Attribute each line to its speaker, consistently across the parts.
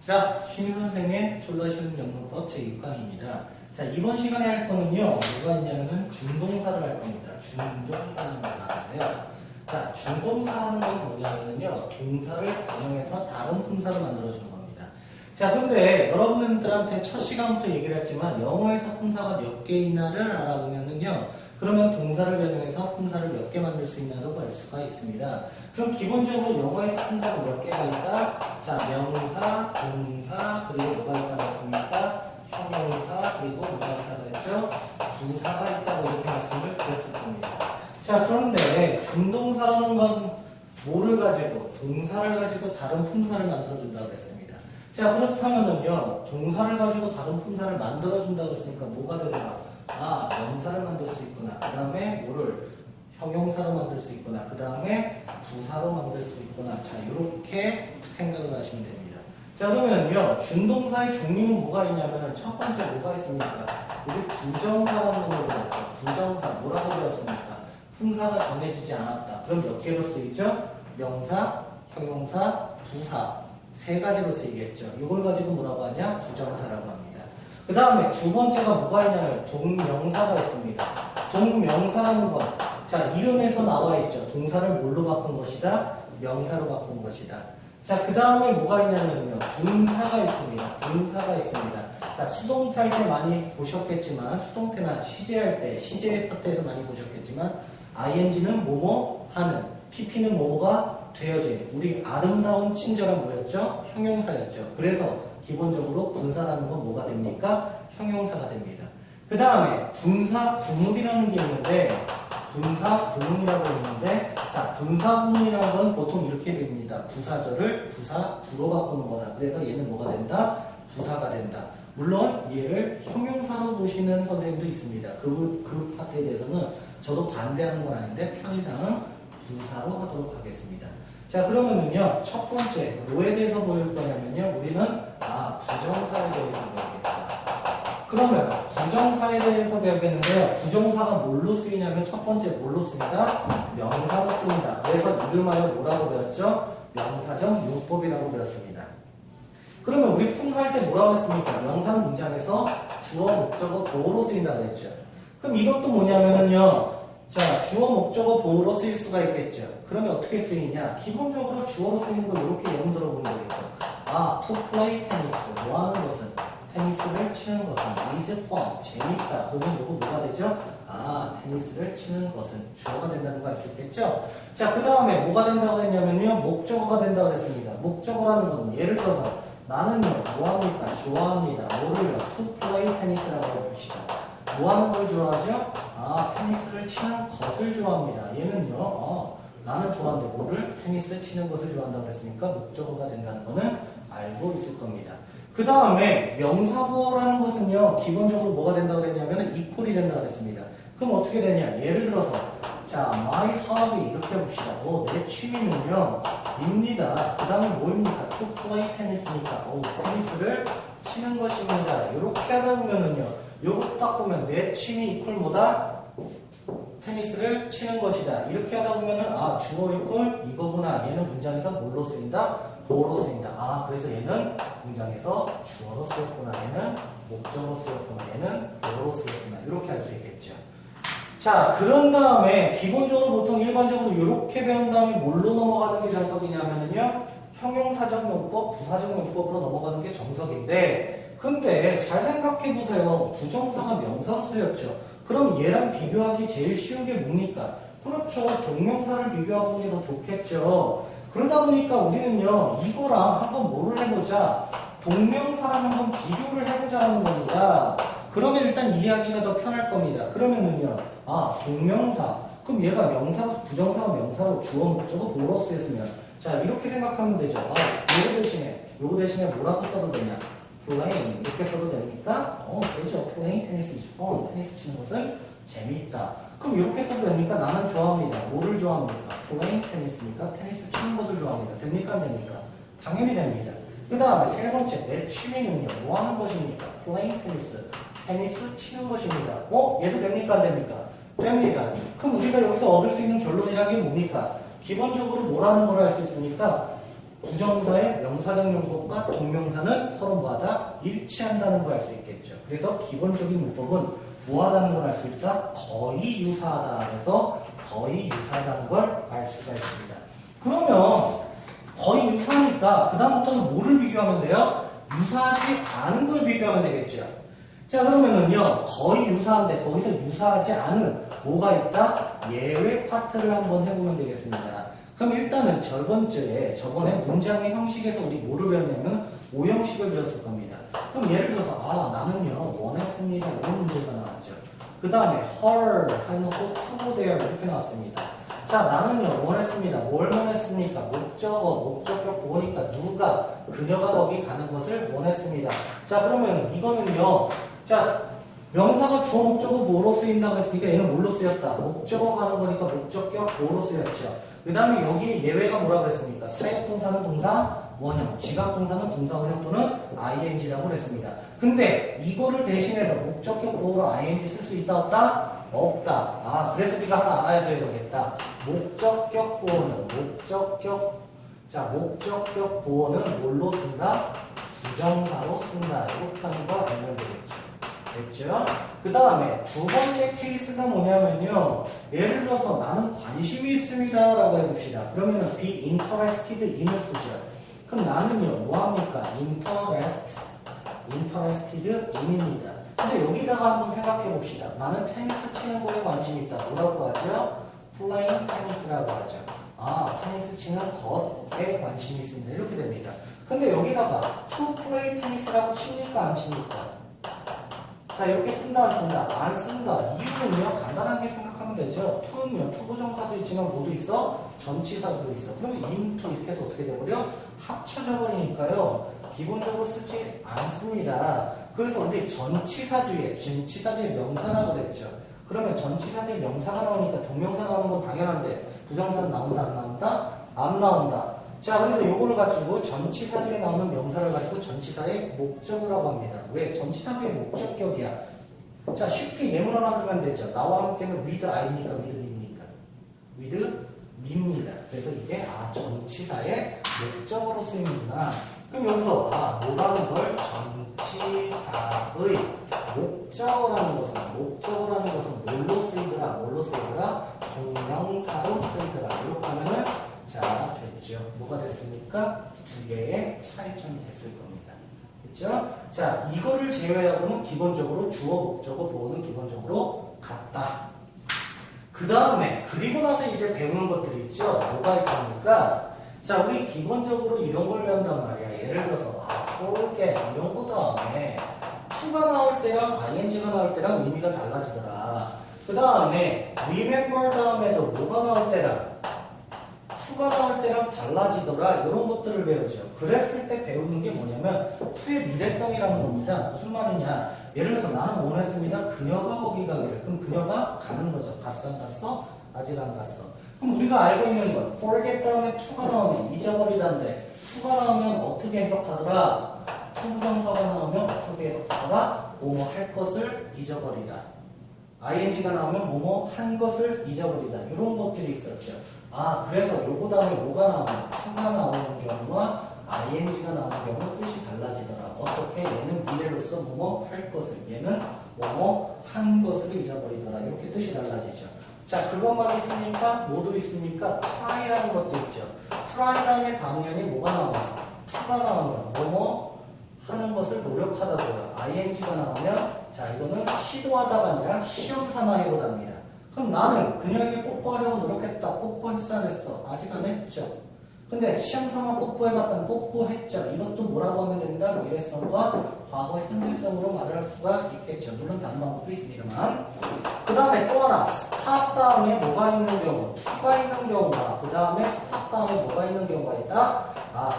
Speaker 1: 자, 신유선생의 졸라쉬운 영문법 제6강입니다. 자, 이번 시간에 할 거는요, 뭐가 있냐면은 중동사를 할 겁니다. 중동사는 뭐냐면요. 자, 중동사 하는 건 뭐냐면요, 동사를 변형해서 다른 품사로 만들어주는 겁니다. 자, 근데 여러분들한테 첫 시간부터 얘기를 했지만, 영어에서 품사가 몇 개 있나를 알아보면은요, 그러면 동사를 변형해서 품사를 몇 개 만들 수 있나도 알 수가 있습니다. 그럼 기본적으로 영어에서 품사가 몇 개가 있다? 자, 명사, 동사, 그리고 뭐가 있다고 했습니까? 형용사, 그리고 뭐가 있다고 했죠? 부사가 있다고 이렇게 말씀을 드렸을 겁니다. 자, 그런데 중동사라는 건 뭐를 가지고, 동사를 가지고 다른 품사를 만들어준다고 했습니다. 자, 그렇다면은요, 동사를 가지고 다른 품사를 만들어준다고 했으니까 뭐가 되더라? 아, 명사를 만들 수 있구나. 그 다음에 뭐를 형용사로 만들 수 있구나. 그 다음에 부사로 만들 수 있구나. 자, 이렇게 생각을 하시면 됩니다. 자, 그러면요, 중동사의 종류는 뭐가 있냐면 첫 번째 뭐가 있습니까? 우리 부정사라는 걸 배웠죠. 부정사 뭐라고 배웠습니까? 품사가 정해지지 않았다. 그럼 몇 개로 쓰이죠? 명사, 형용사, 부사 세 가지로 쓰이겠죠. 이걸 가지고 뭐라고 하냐? 부정사라고 합니다. 그 다음에 두 번째가 뭐가 있냐면 동명사가 있습니다. 동명사라는 건, 자, 이름에서 나와 있죠. 동사를 뭘로 바꾼 것이다? 명사로 바꾼 것이다. 자, 그 다음에 뭐가 있냐면요, 분사가 있습니다. 분사가 있습니다. 자, 수동태 할 때 많이 보셨겠지만, 수동태나 시제할 때, 시제 파트에서 많이 보셨겠지만, ing는 뭐뭐 하는, pp는 뭐뭐가 되어진, 우리 아름다운 친절한 뭐였죠? 형용사였죠. 그래서 기본적으로 분사라는 건 뭐가 됩니까? 형용사가 됩니다. 그 다음에 분사 구문이라는 게 있는데, 분사 구문이라고 있는데, 자, 분사 구문이라는 건 보통 이렇게 됩니다. 부사절을 부사 구로 바꾸는 거다. 그래서 얘는 뭐가 된다? 부사가 된다. 물론 얘를 형용사로 보시는 선생님도 있습니다. 그 파트에 대해서는 저도 반대하는 건 아닌데 편의상 부사로 하도록 하겠습니다. 자, 그러면은요, 첫 번째 뭐에 대해서 보일 거냐면요, 우리는 부정사에 대해서 배우겠다. 그러면 부정사에 대해서 배우겠는데요, 부정사가 뭘로 쓰이냐면 첫 번째 뭘로 씁니다? 명사로 씁니다. 그래서 이름하여 뭐라고 배웠죠? 명사적 용법이라고 배웠습니다. 그러면 우리 품사할 때 뭐라고 했습니까? 명사는 문장에서 주어, 목적어, 보어로 쓰인다고 했죠. 그럼 이것도 뭐냐면은요, 자, 주어, 목적어, 보어로 쓰일 수가 있겠죠. 그러면 어떻게 쓰이냐? 기본적으로 주어로 쓰이는 거 이렇게 예문 들어보면 되겠죠. to play tennis. 뭐 하는 것은? 테니스를 치는 것은 is fun. 재밌다. 그러면 이거 뭐가 되죠? 테니스를 치는 것은 주어가 된다는 거 알 수 있겠죠? 자, 그 다음에 뭐가 된다고 했냐면요, 목적어가 된다고 했습니다. 목적어라는 건 예를 들어서 나는요, 뭐 합니까? 좋아합니다. 뭐를요? to play tennis라고 해봅시다. 뭐 하는 걸 좋아하죠? 테니스를 치는 것을 좋아합니다. 얘는요, 나는 좋아하는데 뭐를? 테니스 치는 것을 좋아한다고 했으니까 목적어가 된다는 거는 알고 있을 겁니다. 그 다음에 명사보어라는 것은요, 기본적으로 뭐가 된다고 그랬냐면 이퀄이 된다고 했습니다. 그럼 어떻게 되냐? 예를 들어서, 자, my hobby 이렇게 해봅시다. 내 취미는요, 입니다. 그 다음에 뭐입니까? to play tennis니까, 테니스를 치는 것입니다. 이렇게 하다 보면은요, 요거 딱 보면 내 취미 이퀄 뭐다? 테니스를 치는 것이다. 이렇게 하다 보면은 주어 이퀄 이거구나. 얘는 문장에서 뭘로 쓰인다? 보어로 쓰인다. 그래서 얘는 문장에서 주어로 쓰였구나. 얘는 목적어로 쓰였구나. 얘는 보어로 쓰였구나. 이렇게 할 수 있겠죠. 자, 그런 다음에 기본적으로 보통 일반적으로 이렇게 배운 다음에 뭘로 넘어가는 게 정석이냐면요, 형용사적 용법, 부사적 용법으로 넘어가는 게 정석인데, 근데 잘 생각해 보세요. 부정사가 명사로 쓰였죠. 그럼 얘랑 비교하기 제일 쉬운 게 뭡니까? 그렇죠. 동명사를 비교하는 게 더 좋겠죠. 그러다 보니까 우리는요, 이거랑 한번 뭐를 해보자. 동명사랑 한번 비교를 해보자는 겁니다. 그러면 일단 이해하기가 더 편할 겁니다. 그러면은요, 동명사. 그럼 얘가 명사로, 부정사가 명사로 주어, 목적어, 보어로 쓰였으면, 자, 이렇게 생각하면 되죠. 요거 대신에 뭐라고 써도 되냐? playing 이렇게 써도 됩니까? 되죠. playing tennis is fun. 테니스 치는 것은 재미있다. 그럼 이렇게 써도 됩니까? 나는 좋아합니다. 뭐를 좋아합니까? playing tennis니까 테니스 치는 것을 좋아합니다. 됩니까? 안 됩니까? 당연히 됩니다. 그 다음에 세 번째, 내 취미는요, 뭐 하는 것입니까? playing tennis. 테니스 치는 것입니다. 얘도 됩니까? 안 됩니까? 됩니다. 그럼 우리가 여기서 얻을 수 있는 결론이라는 게 뭡니까? 기본적으로 뭐라는 걸 알 수 있습니까? 부정사의 명사적 용법과 동명사는 서로 뭐하다? 일치한다는 걸 알 수 있겠죠. 그래서 기본적인 문법은 뭐하다는 걸 알 수 있다? 거의 유사하다. 그래서 거의 유사하다는 걸 알 수가 있습니다. 그러면 거의 유사하니까 그 다음부터는 뭐를 비교하면 돼요? 유사하지 않은 걸 비교하면 되겠죠. 자, 그러면은요, 거의 유사한데 거기서 유사하지 않은 뭐가 있다? 예외 파트를 한번 해보면 되겠습니다. 그럼 일단은 저번에 문장의 형식에서 우리 뭐를 배웠냐면 오형식을 배웠을 겁니다. 그럼 예를 들어서 나는요 원했습니다 이런 문제가 나왔죠. 그 다음에 her 해놓고 to there 이렇게 나왔습니다. 자, 나는요 원했습니다. 뭘 원했습니까? 목적격 보니까 누가 그녀가 거기 가는 것을 원했습니다. 자, 그러면 이거는요, 자, 명사가 주어 목적어 뭐로 쓰인다고 했으니까 얘는 뭘로 쓰였다? 목적어 가는 거니까 목적격 뭐로 쓰였죠. 그 다음에 여기 예외가 뭐라고 했습니까? 사역동사는 동사 원형, 지각동사는 동사 원형 또는 ing라고 했습니다. 근데 이거를 대신해서 목적격 보호로 ing 쓸 수 있다 없다? 없다. 그래서 우리가 하나 알아야 되겠다. 목적격 보호는 목적격 보호는 뭘로 쓴다? 부정사로 쓴다. 이렇게 하는 거 알면 되겠죠. 됐죠? 그 다음에 두 번째 케이스가 뭐냐면요, 예를 들어서 나는 관심이 있습니다 라고 해봅시다. 그러면은 be interested in을 쓰죠. 그럼 나는요 뭐합니까? interested in입니다. 근데 여기다가 한번 생각해 봅시다. 나는 테니스 치는 거에 관심이 있다. 뭐라고 하죠? playing tennis라고 하죠. 테니스 치는 것에 관심이 있습니다. 이렇게 됩니다. 근데 여기다가 to play tennis라고 칩니까? 안 칩니까? 자, 이렇게 쓴다 안 쓴다? 안 쓴다. 이유는요 간단하게 생각하면 되죠. to는요 투부정사도 있지만 뭐도 있어? 전치사도 있어. 그러면 into 이렇게 해서 어떻게 돼버려? 합쳐져 버리니까요 기본적으로 쓰지 않습니다. 그래서 우리 전치사 뒤에 명사라고 그랬죠. 그러면 전치사 뒤에 명사가 나오니까 동명사 나오는 건 당연한데 부정사는 나온다 안 나온다? 안 나온다. 자, 그래서 요거를 가지고 전치사 뒤에 나오는 명사를 가지고 전치사의 목적어라고 합니다. 왜? 전치사 뒤에 목적격이야. 자, 쉽게 예문 하나 들면 되죠. 나와 함께는 with I입니까? with me입니까? with me입니다. 그래서 이게 전치사의 목적어로 쓰이는구나. 그럼 여기서 뭐라는 걸 전치사의 목적어라는 것은 뭘로 쓰이더라? 동명사로 쓰이더라. 이렇게 하면은 자, 됐죠. 뭐가 됐습니까? 두 개의 차이점이 됐을 겁니다. 됐죠? 자, 이거를 제외하고는 기본적으로 주어, 목적어, 보호는 기본적으로 같다. 그 다음에, 그리고 나서 이제 배우는 것들이 있죠? 뭐가 있습니까? 자, 우리 기본적으로 이런 걸 배운단 말이야. 예를 들어서, forget, 이런 거 다음에, to가 나올 때랑 ing가 나올 때랑 의미가 달라지더라. 그 다음에, remember 다음에도 뭐가 나올 때랑, to가 나올 때랑 달라지더라. 이런 것들을 배우죠. 그랬을 때 배우는 게 뭐냐면 to의 미래성이라는 겁니다. 무슨 말이냐? 예를 들어서 나는 원했습니다. 그녀가 거기 가기를. 그럼 그녀가 가는 거죠. 갔어 안 갔어? 아직 안 갔어. 그럼 우리가 알고 있는 건 forget 다음에 to가 나오면 잊어버리다인데 to가 나오면 어떻게 해석하더라? to 부정사가 나오면 어떻게 해석하더라? 뭐뭐 할 것을 잊어버리다. ing가 나오면 뭐뭐 한 것을 잊어버리다. 이런 것들이 있었죠. 그래서 요거 다음에 뭐가 나오면 to가 나오는 경우와 ing가 나오는 경우 뜻이 달라지더라. 어떻게? 얘는 미래로서 뭐뭐 할 것을, 얘는 뭐뭐 한 것을 잊어버리더라. 이렇게 뜻이 달라지죠. 자, 그것만 있습니까? 뭐도 있습니까? try라는 것도 있죠. try 다음에 당연히 뭐가 나오면 to가 나오면 뭐뭐 하는 것을 노력하다고요. ing가 나오면 자, 이거는 시도하다가 아니라 시험 삼아 해보답니다. 그럼 나는 그녀에게 뽀뽀하려고 노력했다. 뽀뽀했어 안 했어? 아직 안 했죠. 근데 시험 삼아 뽀뽀해봤다는 뽀뽀했죠. 이것도 뭐라고 하면 된다? 미래성과 과거 현재성으로 말을 할 수가 있겠죠. 물론 다른 방법도 있습니다만. 그 다음에 또 하나, stop 다음에 뭐가 있는 경우, to가 있는 경우가, 그 다음에 stop 다음에 뭐가 있는 경우가 있다?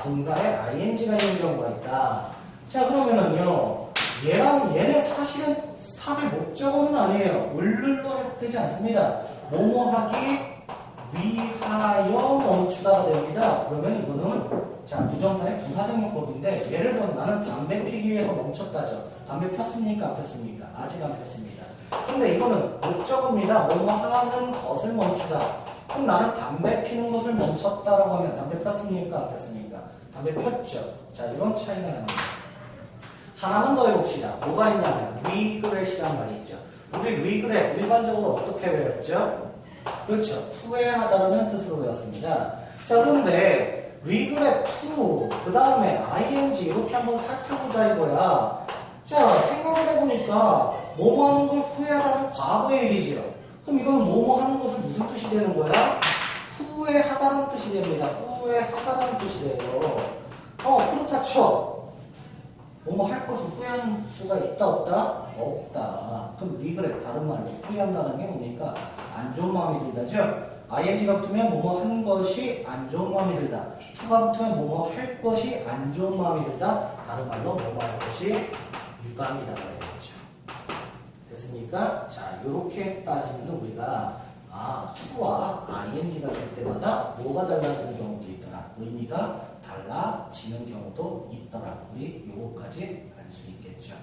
Speaker 1: 동사에 ing가 있는 경우가 있다. 자, 그러면은요, 얘는 사실은 stop의 목적어는 아니에요. 을를로 해석되지 않습니다. 뭐뭐 하기 위하여 멈추다가 됩니다. 그러면 이거는 자, 부정사의 부사적 용법인데 예를 들어 나는 담배 피기 위해서 멈췄다죠. 담배 폈습니까? 안 폈습니까? 아직 안 폈습니다. 근데 이거는 목적어입니다. 뭐뭐 하는 것을 멈추다. 그럼 나는 담배 피는 것을 멈췄다라고 하면 담배 폈습니까? 안 폈습니까? 담배 폈죠. 자, 이런 차이가 납니다. 하나만 더 해봅시다. 뭐가 있냐면 regret이란 말이 있죠. 우리 regret 일반적으로 어떻게 외웠죠? 그렇죠. 후회하다라는 뜻으로 외웠습니다. 자, 그런데 regret to 그 다음에 ing 이렇게 한번 살펴보자 이거야. 자, 생각을 해보니까 뭐뭐 하는 걸 후회하다는 과거의 일이지요. 그럼 이건 뭐뭐 하는 것은 무슨 뜻이 되는 거야? 후회하다는 뜻이 됩니다. 후회하다는 뜻이 돼요. 그렇다 쳐. 뭐뭐 할 것을 후회하는 수가 있다 없다? 없다. 그럼 regret 다른 말로 후회한다는 게 뭡니까? 안 좋은 마음이 들다죠. ing가 붙으면 뭐뭐 한 것이 안 좋은 마음이 들다. to가 붙으면 뭐뭐 할 것이 안 좋은 마음이 들다. 다른 말로 뭐뭐 할 것이 유감이다 그랬죠. 됐습니까? 자, 이렇게 따지면 우리가 to와 ing가 쓸 때마다 뭐가 달라지는 경우도 있더라. 의미가 달라지는 경우도 있더라. 우리 요거까지 알 수 있겠죠.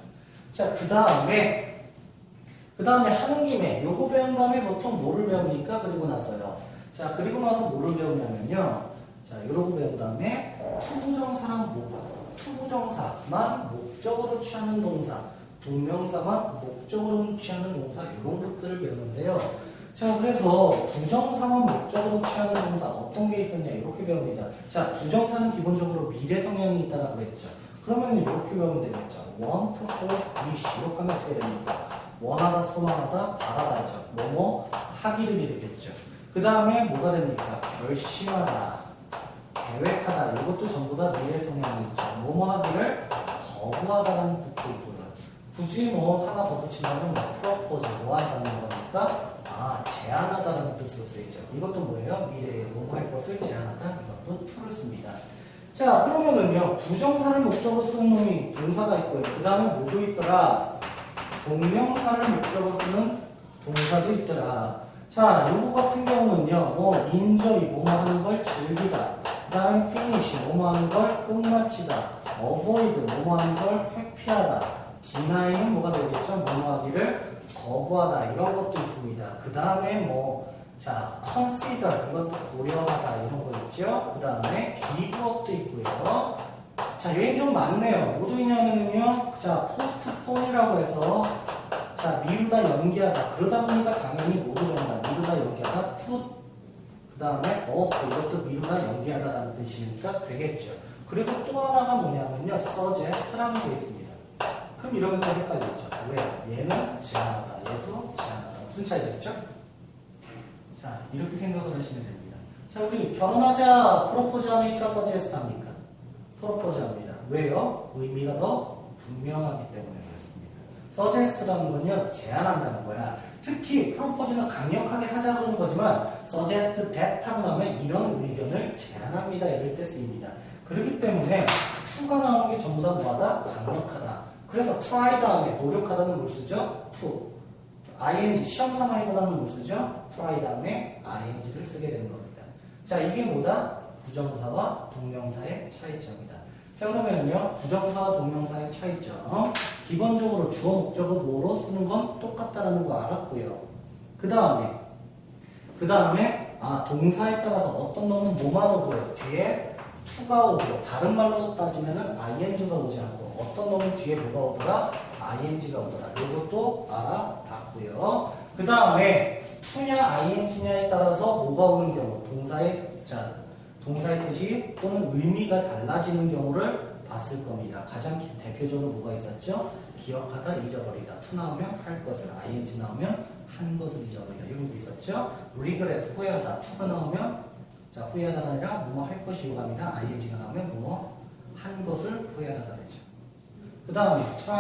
Speaker 1: 자, 그 다음에 하는 김에 요거 배운 다음에 보통 뭐를 배웁니까? 그리고 나서요. 자, 그리고 나서 뭐를 배우냐면요. 자, 요러고 배운 다음에 투부정사랑 투부정사만 목적으로 취하는 동사, 동명사만 목적으로 취하는 동사 이런 것들을 배우는데요. 자, 그래서 부정사만 목적으로 취하는 동사 어떤 게 있었냐 이렇게 배웁니다. 자, 부정사는 기본적으로 미래 성향이 있다라고 했죠. 그러면 이렇게 배우면 되겠죠. want, hope, wish 이렇게 하면 어떻게 됩니까? 원하다, 소망하다, 바라다죠. 뭐뭐 하기를 되겠죠. 그 다음에 뭐가 됩니까? 결심하다, 계획하다 이것도 전부 다 미래 성향이 있죠. 뭐뭐 하기를 거부하다라는 뜻도 있고요. 굳이 뭐 하나 더 붙인다면 프로포즈 뭐 한다는 거니까 제안하다는 뜻으로 쓰이죠. 이것도 뭐예요? 미래에 뭐뭐 할 것을 제안하다 이것도 to를 씁니다. 자, 그러면은요 부정사를 목적으로 쓰는 놈이 동사가 있고요. 그 다음에 뭐도 있더라? 동명사를 목적으로 쓰는 동사도 있더라. 자, 요거 같은 경우는요 enjoy 뭐뭐 하는 걸 즐기다, 그 다음에 finish 뭐뭐 하는 걸 끝마치다, avoid 뭐뭐 하는 걸 회피하다, deny는 뭐가 되겠죠? 뭐뭐 하기를 거부하다 이런 것도 있습니다. 그 다음에 consider 이것도 고려하다 이런 거 있죠. 그 다음에 give up도 있고요. 자, 여기 좀 많네요. 뭐도 있냐면요. 자, postpone이라고 해서 미루다 연기하다. 그러다 보니까 당연히 뭐도 정답. 미루다 연기하다 put 그 다음에 이것도 미루다 연기하다라는 뜻이니까 되겠죠. 그리고 또 하나가 뭐냐면요. suggest라는 게 있습니다. 그럼 이러면 또 헷갈리죠. 왜? 얘는 제안하다, 얘도 제안하다. 무슨 차이가 있죠? 자, 이렇게 생각을 하시면 됩니다. 자, 우리 결혼하자, 프로포즈 합니까? 서제스트 합니까? 프로포즈 합니다. 왜요? 의미가 더 분명하기 때문에 그렇습니다. 서제스트라는 건요, 제안한다는 거야. 특히 프로포즈는 강력하게 하자 그러는 거지만 서제스트 that 하고 나면 이런 의견을 제안합니다. 이럴 때 쓰입니다. 그렇기 때문에 to가 나오는 게 전부 다 뭐하다? 강력하다. 그래서 try 다음에 노력하다는 뭘 쓰죠? to. ing 시험 삼아 해보다는 뭘 쓰죠? try 다음에 ing를 쓰게 되는 겁니다. 자, 이게 뭐다? 부정사와 동명사의 차이점이다. 자, 그러면요 부정사와 동명사의 차이점. 기본적으로 주어 목적어 보어로 쓰는 건 똑같다라는 거 알았고요. 그 다음에 동사에 따라서 어떤 놈은 뭐만 오고요. 뒤에 to가 오고요. 다른 말로 따지면은 ing가 오지 않고 어떤 놈은 뒤에 뭐가 오더라? ing가 오더라. 이것도 알아봤고요. 그 다음에 to냐 ing냐에 따라서 뭐가 오는 경우 동사의 뜻이 또는 의미가 달라지는 경우를 봤을 겁니다. 가장 대표적으로 뭐가 있었죠? 기억하다, 잊어버리다. to 나오면 할 것을, ing 나오면 한 것을 잊어버리다. 이런 거 있었죠? regret, 후회하다. to가 나오면 후회하다가 아니라 뭐뭐 할 것이 요감이다. ing가 나오면 뭐뭐 한 것을 후회하다 되죠. 그 다음에 try